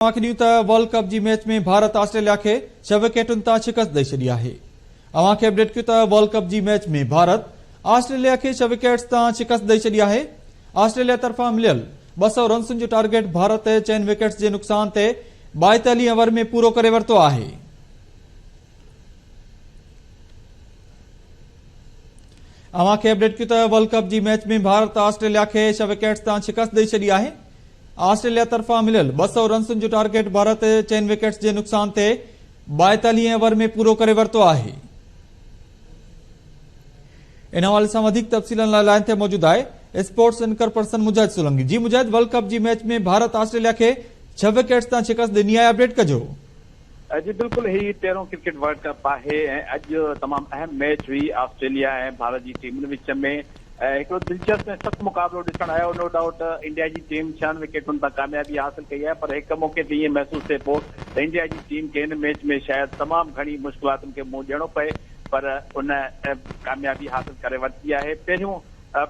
World कप जी match में Bharat Australia के 6 विकेटुन ता शिकस्त दई छड़ी है। अपडेट किया वर्ल्ड कप जी मैच में भारत ऑस्ट्रेलिया के 6 विकेट्स ता शिकस्त दई छड़ी है। ऑस्ट्रेलिया तरफा मिलियल 200 रन्स जो टारगेट भारत 4 विकेट्स के नुकसान से 42 ओवर में पूरो करे वरतो है। अपडेट किया वर्ल्ड कप जी मैच में भारत ऑस्ट्रेलिया के 6 विकेट्स ता शिकस्त दई छड़ी है। ऑस्ट्रेलिया तरफा मिलियल 200 रन्स जो टारगेट भारत 4 विकेट्स के नुकसान से 42 ओवर में पूरो करे वरतो है। इन हवाले से अधिक तफसील लाइन ते मौजूद है स्पोर्ट्स एंकर पर्सन मुजाहिद सोलंकी। जी मुजाहिद, वर्ल्ड कप जी मैच में भारत ऑस्ट्रेलिया के 6 विकेट्स ता शिकस्त दिनी है, अपडेट कजो। जी बिल्कुल, ही 13 क्रिकेट वर्ल्ड कप है। अज तमाम अहम मैच हुई ऑस्ट्रेलिया ए भारत की टीम विच में। एक दिलचस्प ऐं सख्त मुकाबलो ॾिसण आयो। नो डाउट इंडिया की टीम 6 विकेटुन तक कामयाबी हासिल कई है, पर एक मौके ते ईअं महसूस थे पो इंडिया की टीम के इन मैच में शायद तमाम घणी मुश्किलातुन के मुंह ॾियणो पए, पर उन कामयाबी हासिल करे वरिती है। पहिरियों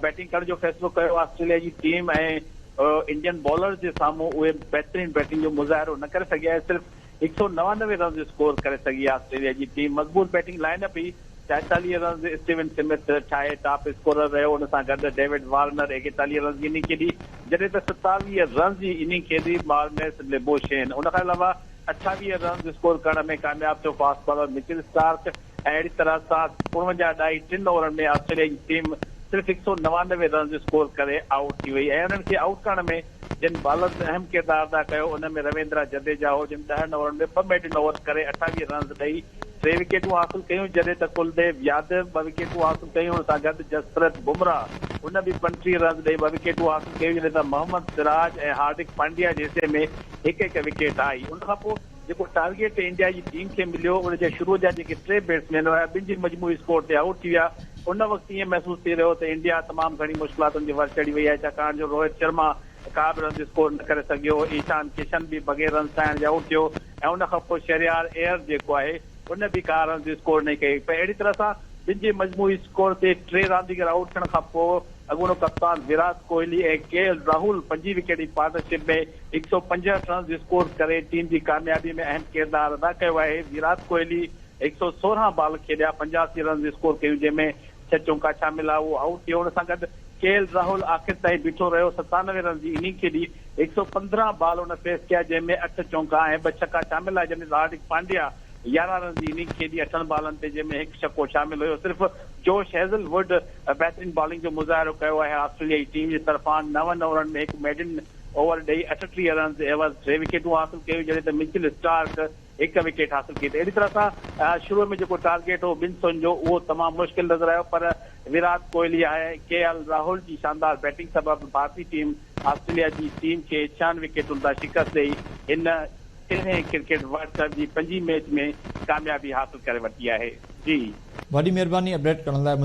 बैटिंग करण जो फैसलो कयो ऑस्ट्रेलिया की टीम ऐं इंडियन बॉलर के साम्हूं उहे बेहतरीन बैटिंग जो मुज़ाहिरो न करे सघिया। सिर्फ 199 रन स्कोर करे सघी ऑस्ट्रेलिया की टीम। मज़बूत बैटिंग लाइनअप ही 44 रन स्टीवन स्मिथ ठाहे टॉप स्कोरर रहियो। उन सां गॾु डेविड वार्नर 41 रन की इनिंग खेॾी, जॾहिं त 27 रन की इनिंग खेॾी मार्नेस लिबोशेन। उन खां अलावा 28 रन स्कोर करण में कामयाब थियो फास्ट बॉलर मिचेल स्टार्क। अहिड़ी तरह सां 52 ॾाई 3 ओवर में ऑस्ट्रेलिया की टीम सिर्फ 199 रन स्कोर करे आउट थी वही। उन्हनि खे आउट करण में जिन बॉलर्स अहम किरदार अदा कयो उनमें रविंद्र जडेजा हो, जिन 10 ओवर में 2 मेडन ओवर करे 28 रन ॾेई 3 विकेटूं हासिल कयूं, जॾहिं त कुलदीप यादव 2 विकेटूं हासिल कयूं। उन सां गॾु जसप्रीत बुमराह उन भी 35 रन ॾेई 2 विकेटूं हासिल कयूं, जॾहिं त मोहम्मद सिराज ऐं हार्दिक पांड्या जे हिसे में हिक विकेट आई। उन खां पोइ जेको टारगेट इंडिया की टीम के मिलियो उन जे शुरू जा जेके 3 बैट्समैन हुआ ॿिनि जी मजमूई स्कोर ते आउट थी विया। उन वक़्तु ईअं महसूस थी रहियो त इंडिया तमाम घणी मुश्किलातुनि जे वर चढ़ी वई है, छाकाणि जो रोहित शर्मा का भी रन स्कोर न करे सघियो। ईशान किशन भी बग़ैर रन ठाहिण जे आउट थियो ऐं उन खां पोइ शहरयार एयर जेको आहे उन भी का रन स्कोर नहीं कई। पर अहिड़ी तरह सां ॿिनि जे मजमूई स्कोर ते 3 रांदीगर आउट थियण खां पोइ अॻूणो कप्तान विराट कोहली ऐं KL राहुल 5 विकेट की पार्टनरशिप में 165 रन स्कोर करे टीम की कामयाबी में अहम किरदार अदा कयो है। विराट कोहली 116 बॉल खेॾिया, 85 रन स्कोर कयूं, जंहिंमें 6 चौका शामिल आहे, उहो आउट थियो। उन सां गॾु KL राहुल आख़िर ताईं बीठो रहियो, 97 रन की इनिंग खेॾी, 115 बॉल उन फेस किया, जंहिंमें 8 चौका ऐं 2 छक्का शामिल आहे। जंहिंमें हार्दिक पांड्या 11 रन की इनिंग खेॾी 8 बॉलन ते, जंहिंमें 1 छक्को शामिल हुयो। सिर्फ जोश हेज़लवुड बेहतरीन बॉलिंग जो मुज़ाहिरो कयो है ऑस्ट्रेलिया की टीम की तरफां। 9 ओवरनि में 1 मेडन ओवर ॾेई 38 रन एवज़ 3 विकेटूं हासिल कयूं, जॾहिं त मिचेल स्टार्क 1 विकेट हासिल कई। अहिड़ी तरह सां शुरू में जेको टारगेट हो 200 जो उहो तमामु मुश्किल नज़र आयो, पर विराट कोहली ऐं KL राहुल की शानदार बैटिंग सबब भारतीय टीम ऑस्ट्रेलिया की टीम के 6 विकेटुन तां शिकस्त ॾेई इन 13 क्रिकेट वर्ल्ड कप की 5 मैच में कामयाबी हासिल करे वरिती है। जी वॾी महिरबानी अपडेट करण लाइ।